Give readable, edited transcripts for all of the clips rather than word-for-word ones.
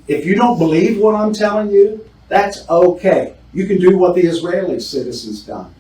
If you don't believe what I'm telling you, that's okay. You can do what the Israeli citizens done.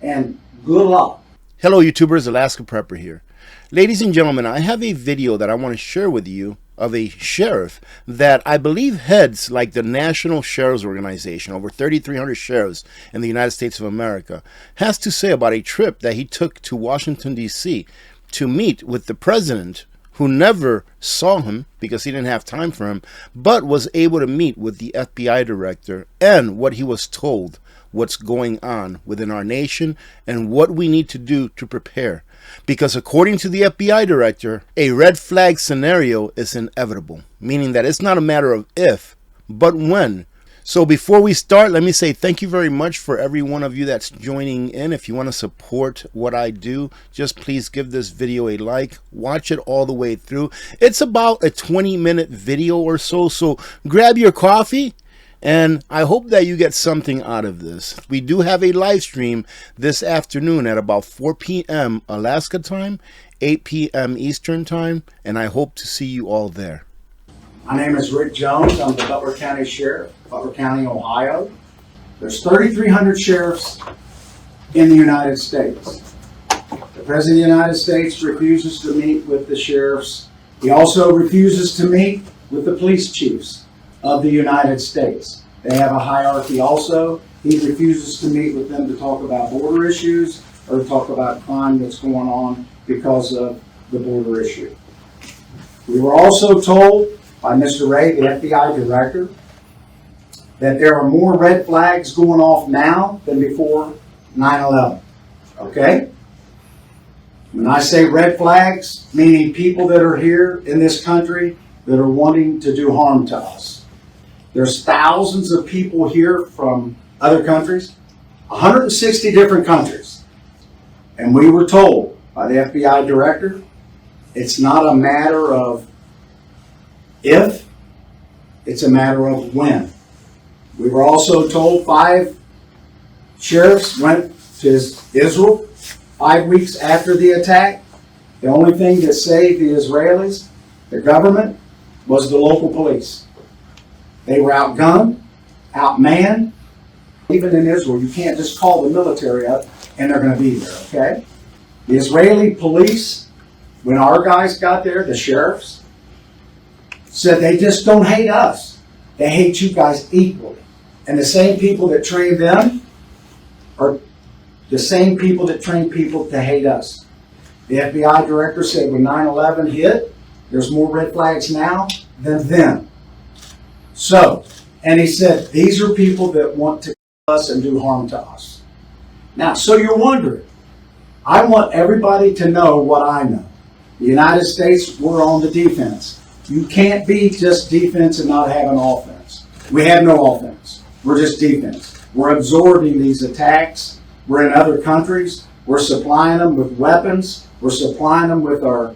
And good luck. Hello YouTubers, Alaska Prepper here. Ladies and gentlemen, I have a video that I want to share with you of a sheriff that I believe heads like the National Sheriff's Organization, over 3,300 sheriffs in the United States of America, has to say about a trip that he took to Washington, D.C. to meet with the president, who never saw him because he didn't have time for him, but was able to meet with the FBI director and what he was told, what's going on within our nation and what we need to do to prepare. Because according to the FBI director, a red flag scenario is inevitable, meaning that it's not a matter of if, but when. So before we start, let me say thank you very much for every one of you that's joining in. If you want to support what I do, just please give this video a like, watch it all the way through. It's about a 20-minute video or so, so grab your coffee. And I hope that you get something out of this. We do have a live stream this afternoon at about 4 p.m. Alaska time, 8 p.m. Eastern time, and I hope to see you all there. My name is Rick Jones. I'm the Butler County Sheriff, Butler County, Ohio. There's 3,300 sheriffs in the United States. The President of the United States refuses to meet with the sheriffs. He also refuses to meet with the police chiefs of the United States. They have a hierarchy also. He refuses to meet with them to talk about border issues or to talk about crime that's going on because of the border issue. We were also told by Mr. Ray, the FBI director, that there are more red flags going off now than before 9/11. Okay? When I say red flags, meaning people that are here in this country that are wanting to do harm to us. There's thousands of people here from other countries, 160 different countries. And we were told by the FBI director, it's not a matter of if, it's a matter of when. We were also told 5 sheriffs went to Israel 5 weeks after the attack. The only thing that saved the Israelis, the government, was the local police. They were outgunned, outmanned. Even in Israel, you can't just call the military up and they're going to be there, okay? The Israeli police, when our guys got there, the sheriffs, said they just don't hate us. They hate you guys equally. And the same people that trained them are the same people that train people to hate us. The FBI director said when 9/11 hit, there's more red flags now than then. So, and he said, these are people that want to kill us and do harm to us. Now, so you're wondering, I want everybody to know what I know. The United States, we're on the defense. You can't be just defense and not have an offense. We have no offense. We're just defense. We're absorbing these attacks. We're in other countries. We're supplying them with weapons. We're supplying them with our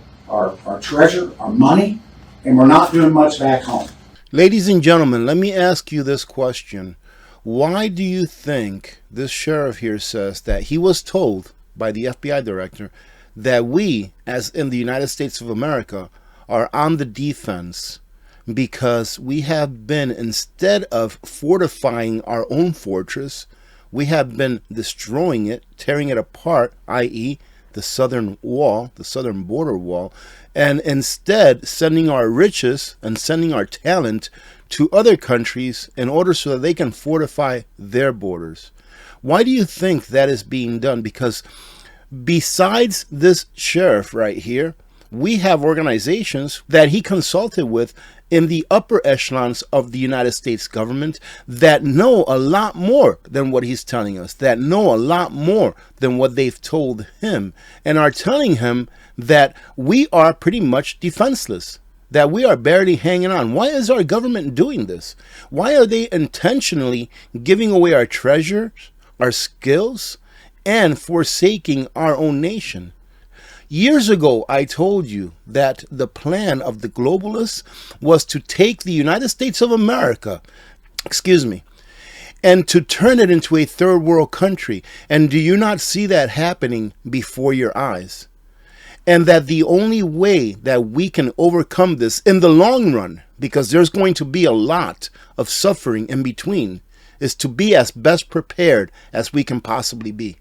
treasure, our money, and we're not doing much back home. Ladies and gentlemen, let me ask you this question. Why do you think this sheriff here says that he was told by the FBI director that we, as in the United States of America, are on the defense because we have been, instead of fortifying our own fortress, we have been destroying it, tearing it apart, i.e. the southern wall, the southern border wall, and instead sending our riches and sending our talent to other countries in order so that they can fortify their borders? Why do you think that is being done? Because besides this sheriff right here, we have organizations that he consulted with in the upper echelons of the United States government that know a lot more than what he's telling us, that know a lot more than what they've told him, and are telling him that we are pretty much defenseless, that we are barely hanging on. Why is our government doing this? Why are they intentionally giving away our treasures, our skills, and forsaking our own nation? Years ago, I told you that the plan of the globalists was to take the United States of America, and to turn it into a third world country. And do you not see that happening before your eyes? And that the only way that we can overcome this in the long run, because there's going to be a lot of suffering in between, is to be as best prepared as we can possibly be.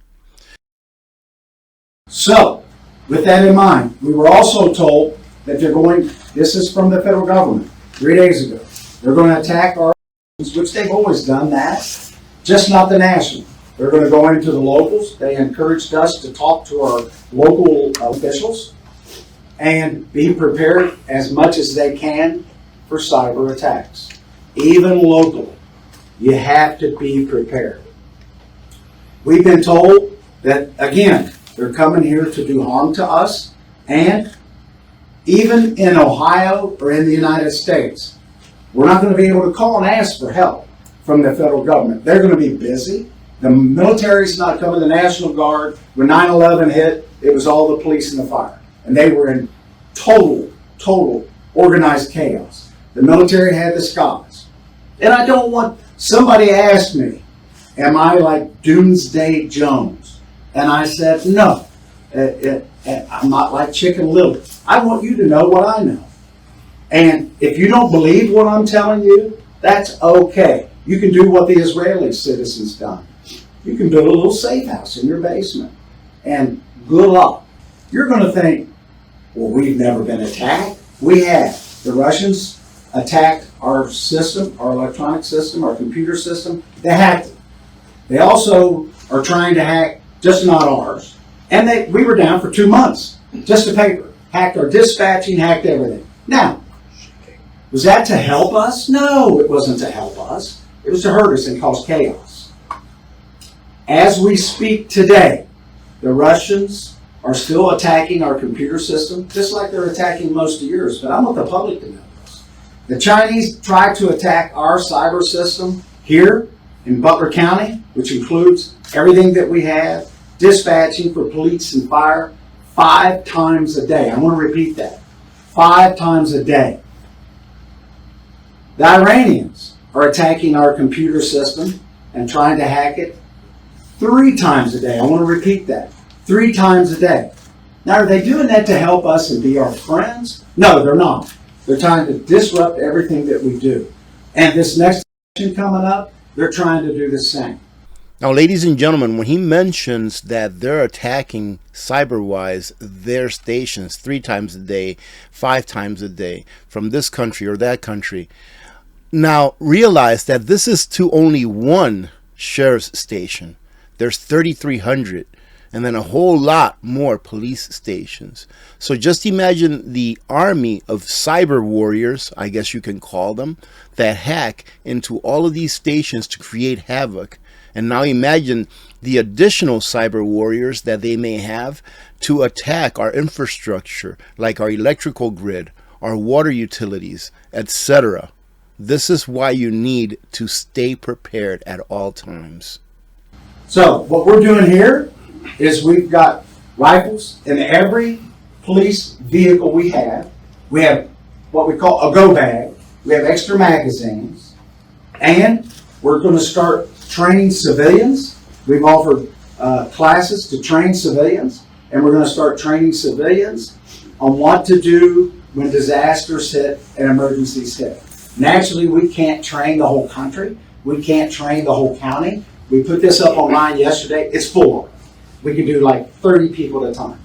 So, with that in mind, we were also told that this is from the federal government 3 days ago, they're going to attack our, which they've always done that, just not the national. They're going to go into the locals. They encouraged us to talk to our local officials and be prepared as much as they can for cyber attacks. Even locally, you have to be prepared. We've been told that, again, they're coming here to do harm to us, and even in Ohio or in the United States, we're not going to be able to call and ask for help from the federal government. They're going to be busy. The military's not coming, the National Guard. When 9/11 hit, it was all the police and the fire. And they were in total organized chaos. The military had the skies. And I don't want, somebody asked me, am I like Doomsday Jones? And I said, no, I'm not like Chicken Little. I want you to know what I know. And if you don't believe what I'm telling you, that's okay. You can do what the Israeli citizens done. You can build a little safe house in your basement. And good luck. You're going to think, well, we've never been attacked. We have. The Russians attacked our system, our electronic system, our computer system. They hacked it. They also are trying to hack, just not ours. And we were down for 2 months. Just a paper. Hacked our dispatching, hacked everything. Now, was that to help us? No, it wasn't to help us. It was to hurt us and cause chaos. As we speak today, the Russians are still attacking our computer system, just like they're attacking most of yours, but I want the public to know this. The Chinese tried to attack our cyber system here in Butler County, which includes everything that we have, dispatching for police and fire, 5 times a day. I want to repeat that. 5 times a day. The Iranians are attacking our computer system and trying to hack it 3 times a day. I want to repeat that. 3 times a day. Now, are they doing that to help us and be our friends? No, they're not. They're trying to disrupt everything that we do. And this next election coming up, they're trying to do the same. Now, ladies and gentlemen, when he mentions that they're attacking cyber-wise their stations 3 times a day, 5 times a day, from this country or that country, now realize that this is to only one sheriff's station. There's 3,300 and then a whole lot more police stations. So just imagine the army of cyber warriors, I guess you can call them, that hack into all of these stations to create havoc. And now imagine the additional cyber warriors that they may have to attack our infrastructure, like our electrical grid, our water utilities, etc. This is why you need to stay prepared at all times. So what we're doing here is we've got rifles in every police vehicle we have. We have what we call a go bag. We have extra magazines. And we're going to start training civilians. We've offered classes to train civilians. And we're going to start training civilians on what to do when disasters hit and emergencies hit. Naturally, we can't train the whole country. We can't train the whole county. We put this up online yesterday. It's full. We can do like 30 people at a time.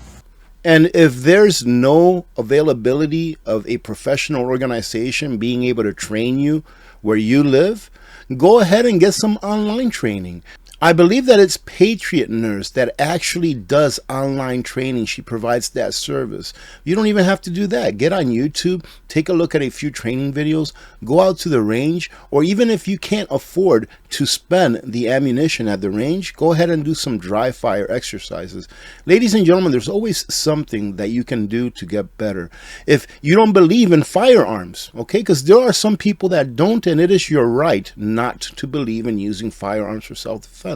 And if there's no availability of a professional organization being able to train you where you live, go ahead and get some online training. I believe that it's Patriot Nurse that actually does online training. She provides that service. You don't even have to do that. Get on YouTube, take a look at a few training videos, go out to the range, or even if you can't afford to spend the ammunition at the range, go ahead and do some dry fire exercises. Ladies and gentlemen, there's always something that you can do to get better. If you don't believe in firearms, okay, because there are some people that don't, and it is your right not to believe in using firearms for self-defense.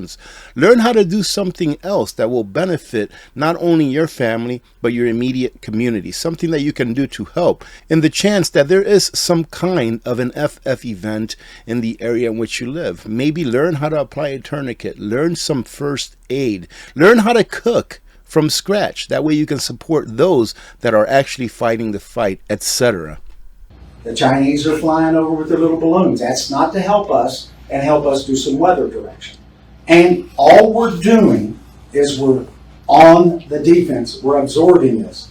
Learn how to do something else that will benefit not only your family, but your immediate community. Something that you can do to help in the chance that there is some kind of an FF event in the area in which you live. Maybe learn how to apply a tourniquet, learn some first aid, learn how to cook. from scratch. That way you can support those that are actually fighting the fight, etc. The Chinese are flying over with their little balloons. That's not to help us and help us do some weather direction. And all we're doing is we're on the defense. We're absorbing this.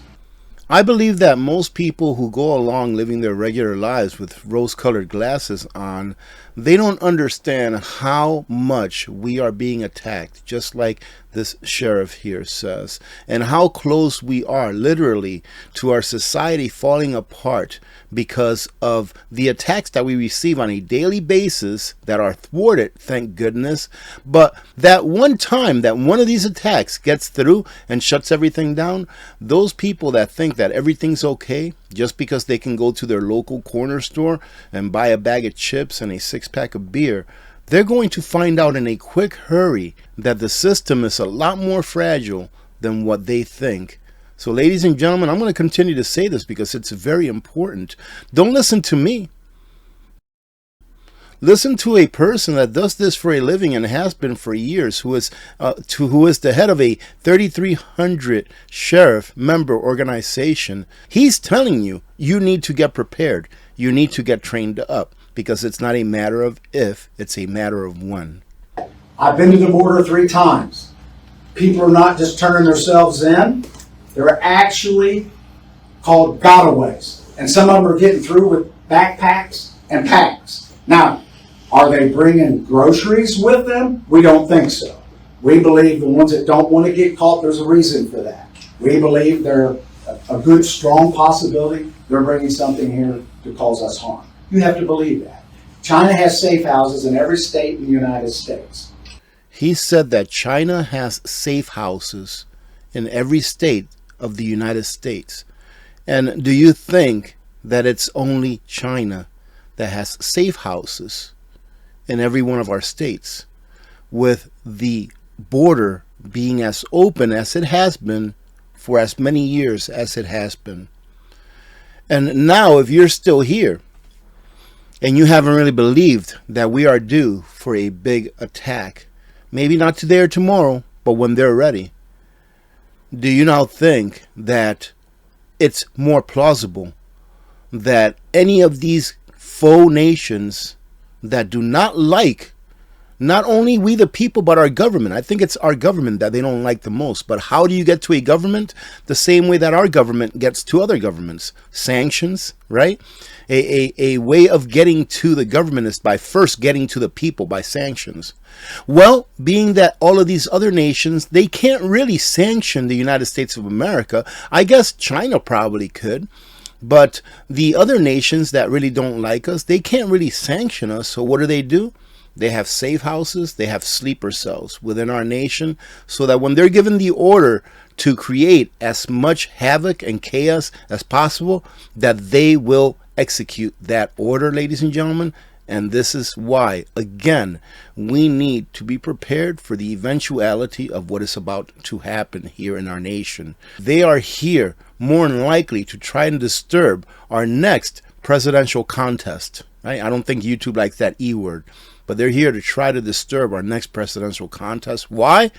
I believe that most people who go along living their regular lives with rose-colored glasses on, they don't understand how much we are being attacked, just like this sheriff here says, and how close we are literally to our society falling apart because of the attacks that we receive on a daily basis that are thwarted, thank goodness. But that one time that one of these attacks gets through and shuts everything down, those people that think that everything's okay just because they can go to their local corner store and buy a bag of chips and a six-pack of beer, they're going to find out in a quick hurry that the system is a lot more fragile than what they think. So ladies and gentlemen, I'm going to continue to say this because it's very important. Don't listen to me. Listen to a person that does this for a living and has been for years, who is the head of a 3,300 sheriff member organization. He's telling you, you need to get prepared. You need to get trained up, because it's not a matter of if, it's a matter of when. I've been to the border 3 times. People are not just turning themselves in. They're actually called gotaways. And some of them are getting through with backpacks and packs. Now, are they bringing groceries with them? We don't think so. We believe the ones that don't want to get caught, there's a reason for that. We believe they're a good, strong possibility they're bringing something here to cause us harm. You have to believe that. China has safe houses in every state in the United States. He said that China has safe houses in every state of the United States. And do you think that it's only China that has safe houses in every one of our states, with the border being as open as it has been for as many years as it has been? And now, if you're still here and you haven't really believed that we are due for a big attack, maybe not today or tomorrow, but when they're ready, do you now think that it's more plausible that any of these faux nations that do not like not only we the people, but our government? I think it's our government that they don't like the most. But how do you get to a government? The same way that our government gets to other governments. Sanctions, right? A way of getting to the government is by first getting to the people by sanctions. Well, being that all of these other nations, they can't really sanction the United States of America. I guess China probably could. But the other nations that really don't like us, they can't really sanction us. So what do? They have safe houses, they have sleeper cells within our nation, so that when they're given the order to create as much havoc and chaos as possible, that they will execute that order, ladies and gentlemen. And this is why, again, we need to be prepared for the eventuality of what is about to happen here in our nation. They are here more than likely to try and disturb our next presidential contest. Right? I don't think YouTube likes that E word, but they're here to try to disturb our next presidential contest. Why?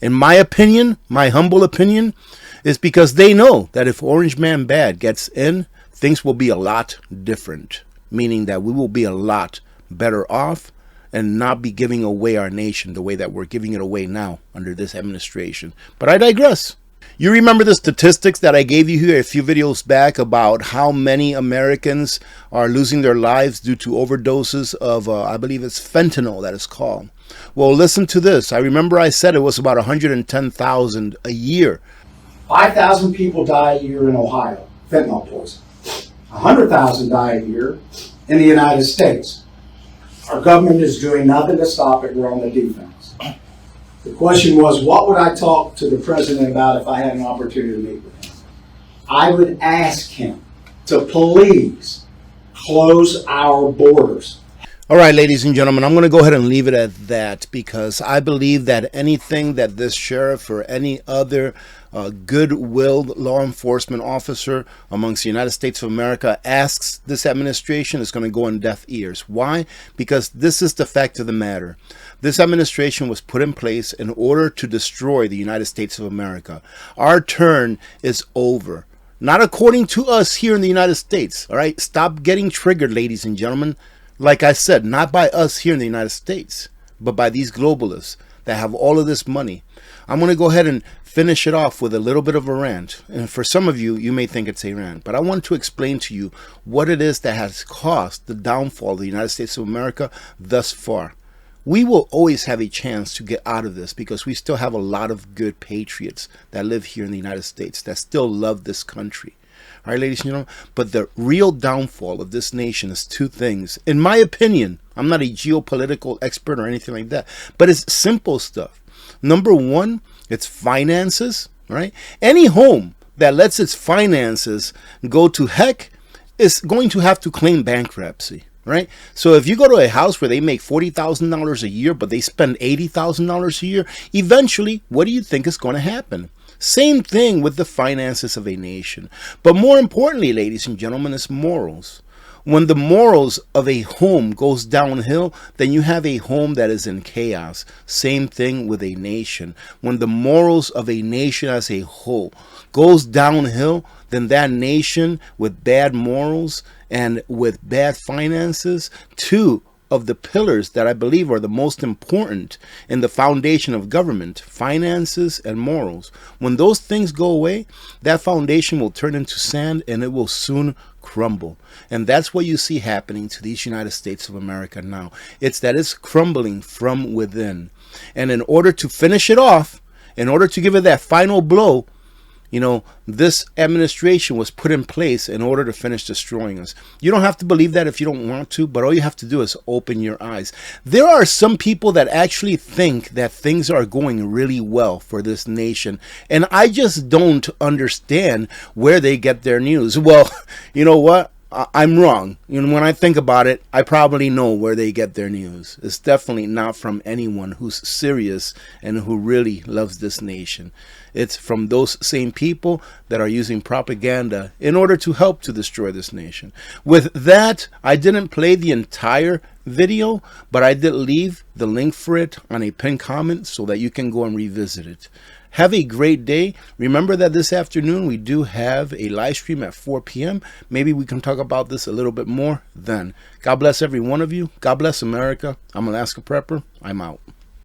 In my opinion, my humble opinion, is because they know that if Orange Man Bad gets in, things will be a lot different. Meaning that we will be a lot better off and not be giving away our nation the way that we're giving it away now under this administration. But I digress. You remember the statistics that I gave you here a few videos back about how many Americans are losing their lives due to overdoses of, I believe it's fentanyl that is called. Well, listen to this. I remember I said it was about 110,000 a year. 5,000 people die a year in Ohio, fentanyl poison. 100,000 die a year in the United States. Our government is doing nothing to stop it. We're on the defense. The question was, what would I talk to the president about if I had an opportunity to meet with him? I would ask him to please close our borders. All right, ladies and gentlemen, I'm going to go ahead and leave it at that, because I believe that anything that this sheriff or any other good-willed law enforcement officer amongst the United States of America asks this administration is going to go on deaf ears. Why? Because this is the fact of the matter. This administration was put in place in order to destroy the United States of America. Our turn is over. Not according to us here in the United States. All right? Stop getting triggered, ladies and gentlemen. Like I said, not by us here in the United States, but by these globalists that have all of this money. I'm going to go ahead and finish it off with a little bit of a rant. And for some of you, you may think it's a rant, but I want to explain to you what it is that has caused the downfall of the United States of America thus far. We will always have a chance to get out of this because we still have a lot of good patriots that live here in the United States that still love this country. All right, ladies and gentlemen, but the real downfall of this nation is two things. In my opinion, I'm not a geopolitical expert or anything like that, but it's simple stuff. Number one, it's finances, right? Any home that lets its finances go to heck is going to have to claim bankruptcy, right? So if you go to a house where they make $40,000 a year, but they spend $80,000 a year, eventually, what do you think is going to happen? Same thing with the finances of a nation. But more importantly, ladies and gentlemen, is morals. When the morals of a home goes downhill, then you have a home that is in chaos. Same thing with a nation. When the morals of a nation as a whole goes downhill, then that nation with bad morals and with bad finances, two of the pillars that I believe are the most important in the foundation of government, finances and morals. When those things go away, that foundation will turn into sand and it will soon crumble. And that's what you see happening to these United States of America now. It's that it's crumbling from within. And in order to finish it off, in order to give it that final blow, you know, this administration was put in place in order to finish destroying us. You don't have to believe that if you don't want to, but all you have to do is open your eyes. There are some people that actually think that things are going really well for this nation, and I just don't understand where they get their news. Well, you know what? I'm wrong. You know, when I think about it, I probably know where they get their news. It's definitely not from anyone who's serious and who really loves this nation. It's from those same people that are using propaganda in order to help to destroy this nation. With that, I didn't play the entire video, but I did leave the link for it on a pinned comment so that you can go and revisit it. Have a great day. Remember that this afternoon we do have a live stream at 4 p.m. Maybe we can talk about this a little bit more then. God bless every one of you. God bless America. I'm Alaska Prepper. I'm out.